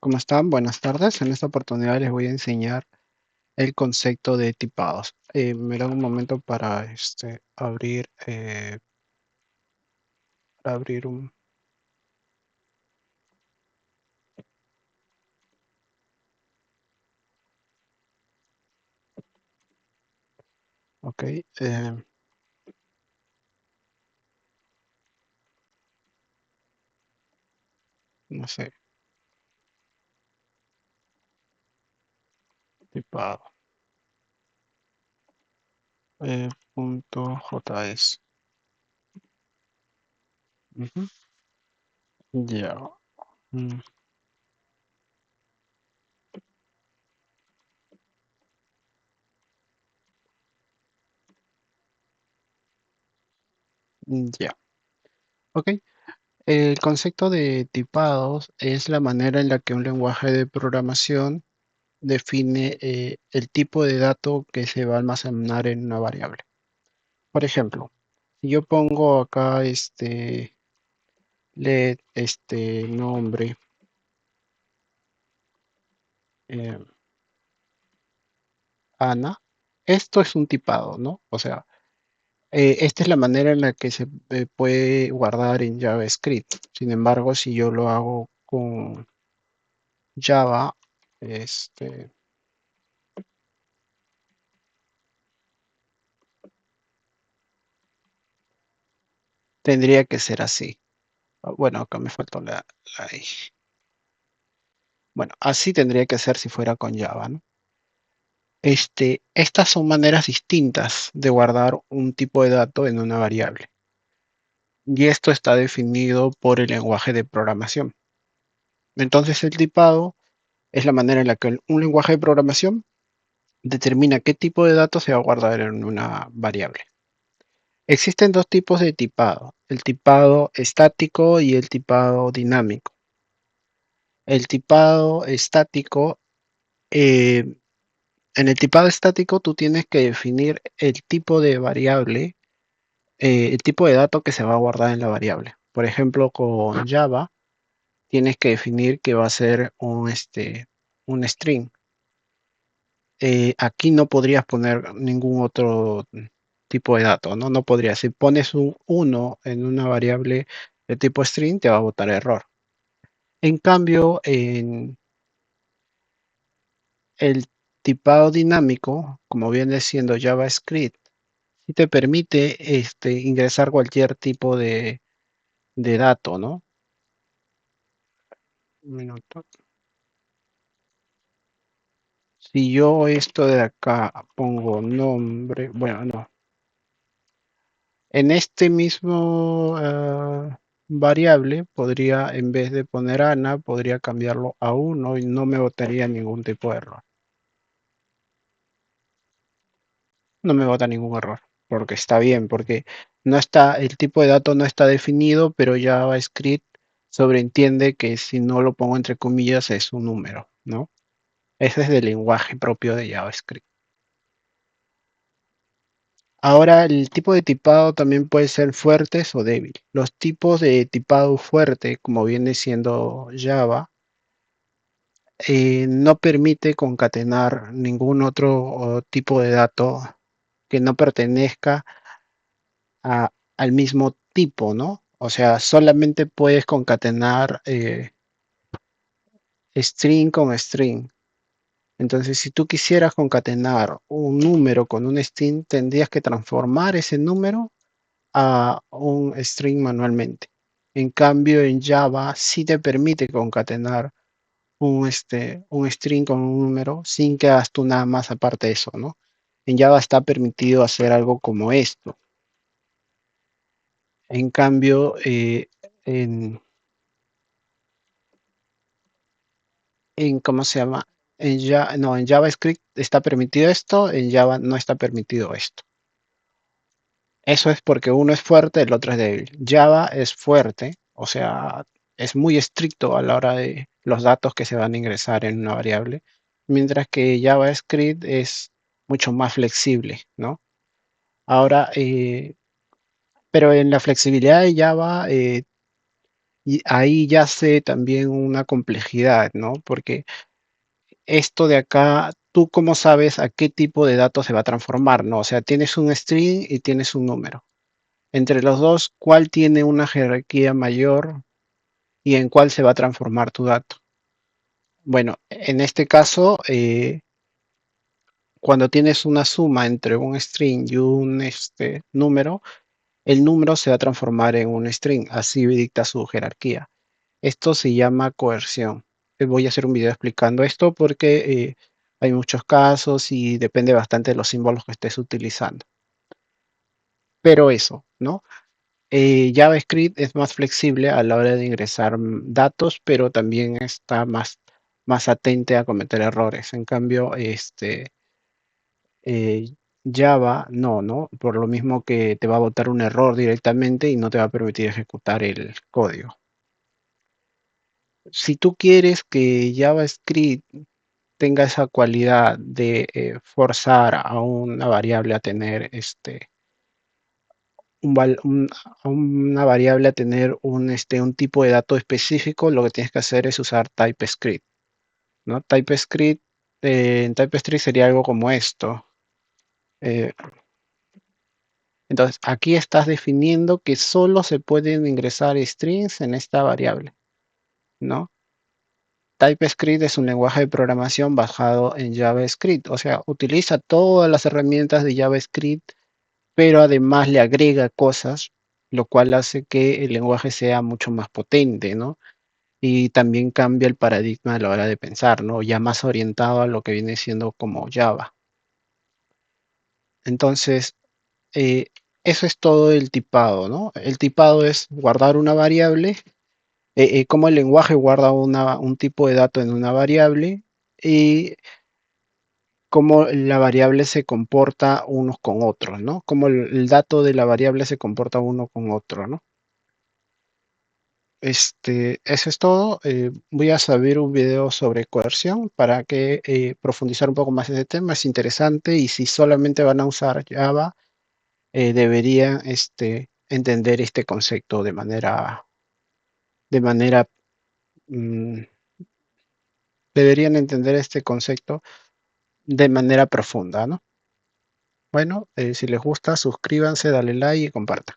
¿Cómo están? Buenas tardes. En esta oportunidad les voy a enseñar el concepto de tipados. Me da un momento para abrir un. Ok. No sé, tipado. Punto JS. Ujú. Ya. mm, ya. Ok. El concepto de tipados es la manera en la que un lenguaje de programación define el tipo de dato que se va a almacenar en una variable. Por ejemplo, si yo pongo acá let nombre, eh, Ana, esto es un tipado, ¿no? O sea, esta es la manera en la que se puede guardar en JavaScript. Sin embargo, si yo lo hago con Java, este, tendría que ser así. Bueno, acá me faltó la I. Bueno, así tendría que ser si fuera con Java, ¿no? Estas son maneras distintas de guardar un tipo de dato en una variable. Y esto está definido por el lenguaje de programación. Entonces, el tipado es la manera en la que un lenguaje de programación determina qué tipo de datos se va a guardar en una variable. Existen dos tipos de tipado, el tipado estático y el tipado dinámico. El tipado estático, eh, en el tipado estático tú tienes que definir el tipo de variable, el tipo de dato que se va a guardar en la variable. Por ejemplo, con Java tienes que definir que va a ser un string. Aquí no podrías poner ningún otro tipo de dato, ¿no? No podrías. Si pones un 1 en una variable de tipo string, te va a botar error. En cambio, en el tipado dinámico, como viene siendo JavaScript, sí te permite ingresar cualquier tipo de dato, ¿no? Un minuto. Si yo esto de acá pongo nombre, bueno, no. En este mismo variable podría, en vez de poner Ana, podría cambiarlo a 1 y no me botaría ningún tipo de error. No me bota ningún error, porque está bien, porque no está, el tipo de dato no está definido, pero JavaScript sobreentiende que si no lo pongo entre comillas es un número, ¿no? Ese es el lenguaje propio de JavaScript. Ahora, el tipo de tipado también puede ser fuertes o débil. Los tipos de tipado fuerte, como viene siendo Java, no permite concatenar ningún otro tipo de dato que no pertenezca al mismo tipo, ¿no? O sea, solamente puedes concatenar string con string. Entonces, si tú quisieras concatenar un número con un string, tendrías que transformar ese número a un string manualmente. En cambio, en Java sí te permite concatenar un string con un número sin que hagas tú nada más aparte de eso, ¿no? En Java está permitido hacer algo como esto. En cambio, en, ¿cómo se llama? No, en JavaScript está permitido esto, en Java no está permitido esto. Eso es porque uno es fuerte, el otro es débil. Java es fuerte, o sea, es muy estricto a la hora de los datos que se van a ingresar en una variable, mientras que JavaScript es mucho más flexible, ¿no? Ahora, pero en la flexibilidad de Java Y ahí yace también una complejidad, ¿no? Porque esto de acá, ¿tú cómo sabes a qué tipo de datos se va a transformar, no? O sea, tienes un string y tienes un número. Entre los dos, ¿cuál tiene una jerarquía mayor y en cuál se va a transformar tu dato? Bueno, en este caso, cuando tienes una suma entre un string y un número, el número se va a transformar en un string, así dicta su jerarquía. Esto se llama coerción. Voy a hacer un video explicando esto porque hay muchos casos y depende bastante de los símbolos que estés utilizando. Pero eso, ¿no? JavaScript es más flexible a la hora de ingresar datos, pero también está más atente a cometer errores. En cambio, eh, Java no, por lo mismo que te va a botar un error directamente y no te va a permitir ejecutar el código. Si tú quieres que JavaScript tenga esa cualidad de forzar a una variable a tener a una variable a tener un tipo de dato específico, lo que tienes que hacer es usar TypeScript, ¿no? TypeScript, en TypeScript sería algo como esto. eh, entonces, aquí estás definiendo que solo se pueden ingresar strings en esta variable, ¿no? TypeScript es un lenguaje de programación basado en JavaScript, o sea, utiliza todas las herramientas de JavaScript, pero además le agrega cosas, lo cual hace que el lenguaje sea mucho más potente, ¿no? Y también cambia el paradigma a la hora de pensar, ¿no? Ya más orientado a lo que viene siendo como Java. Entonces, eh, eso es todo el tipado, ¿no? El tipado es guardar una variable, cómo el lenguaje guarda un tipo de dato en una variable y cómo la variable se comporta unos con otros, ¿no? Cómo el dato de la variable se comporta uno con otro, ¿no? Eso es todo. Voy a subir un video sobre coerción para que profundizar un poco más en ese tema. Es interesante y si solamente van a usar Java, deberían entender este concepto de manera, mm, deberían entender este concepto de manera profunda, ¿no? Bueno, si les gusta, suscríbanse, dale like y compartan.